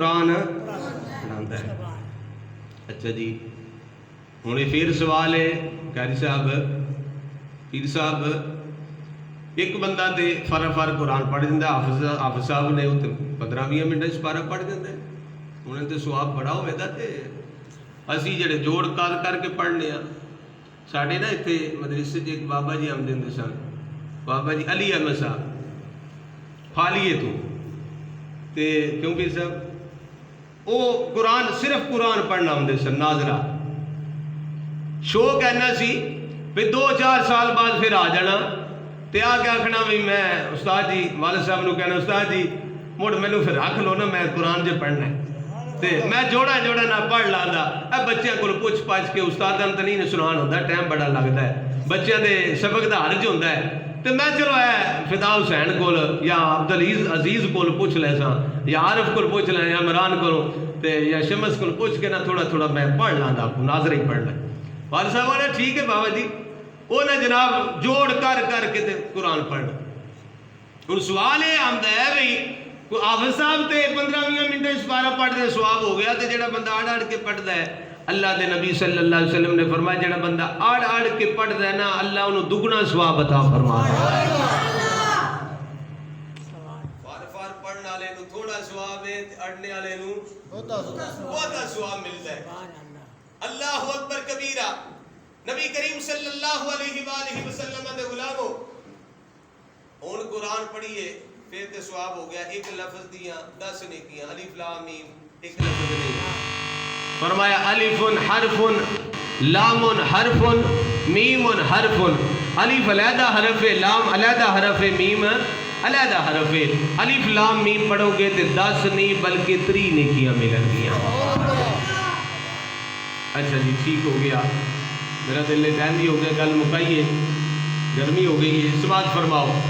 قرآن پڑھاتا ہے. اچھا جی، ہوں پھر سوال ہے قاری صاحب، پیر صاحب ایک بندہ تے فر قرآن پڑھ دینا، حافظ صاحب نے 15-20 منٹ پارا پڑھ دینا، انہیں تو سواب بڑا ہوئے دا. تے اسی جڑے جوڑ کر کے پڑھنے ہاں. ساڈے نا اتنے مدرسے ایک بابا جی آمدے ہوں سن، بابا جی علی احمد صاحب فالیے تو تے کیوں پیر صاحب وہ قرآن صرف قرآن پڑھنا ہوں سن. ناظرہ شوق اینا سی پھر 2-4 سال بعد پھر آ جانا تے آ کے آخنا بھی میں استاد جی والد صاحب نو کہنا استاد جی مڑ مینو پھر رکھ لو نا، میں قرآن جو پڑھنا ہے تے میں جوڑا نہ پڑھ لانا. اے بچیاں کو پوچھ پاچھ کے استاداں تے نہیں سنان ہوتا، ٹائم بڑا لگتا ہے، بچیاں دے سبق دا حرج ہوتا ہے. تے میں چلو اے فدا حسین کول یا عبدالعزیز کول پوچھ لے سا، یا عارف کول پوچھ لے، یا عمران کول تے یا شمس کول پوچھ کے نا تھوڑا میں پڑھ لانا، ناظر ہی پڑھ لیں. والد صاحب نے ٹھیک ہے بابا جی، وہ نے جناب جوڑ کر کے تے قرآن پڑھنا. ہوں سوال یہ آتا ہے بھائی حافظ صاحب تے 15-20 منٹ سپارہ پڑھتے سواب ہو گیا، تے جڑا بندہ اڑ کے پڑھتا ہے، اللہ دے نبی صلی اللہ علیہ وسلم نے فرمایا جڑا بندہ اڑ کے پڑھتا ہے نا، اللہ انہوں دگنا سواب عطا فرماتا ہے. فار پڑھنے والے نو تھوڑا سواب ہے، اڑنے والے نو بہت سواب ملتا ہے. اللہ اکبر کبیرہ. نبی کریم صلی اللہ علیہ وآلہ وسلم دے غلامو ہن قرآن پڑھیے پھر تے سواب ہو گیا. ایک لفظ دیاں 10 نیکیاں، الف لام میم ایک لفظ نہیں. فرمایا الف حرف، لام حرف، میم حرف. الف علیحدہ حرف ہے، لام علیحدہ حرف ہے، میم علیحدہ حرف ہے. الف لام میم پڑھو گے تے 10 نہیں بلکہ 3 نیکیاں ملن گیاں. اچھا جی ٹھیک ہو گیا، میرا دل ٹائم ہی ہو گیا، گل مکائیے، گرمی ہو گئی ہے. اس بات فرماؤ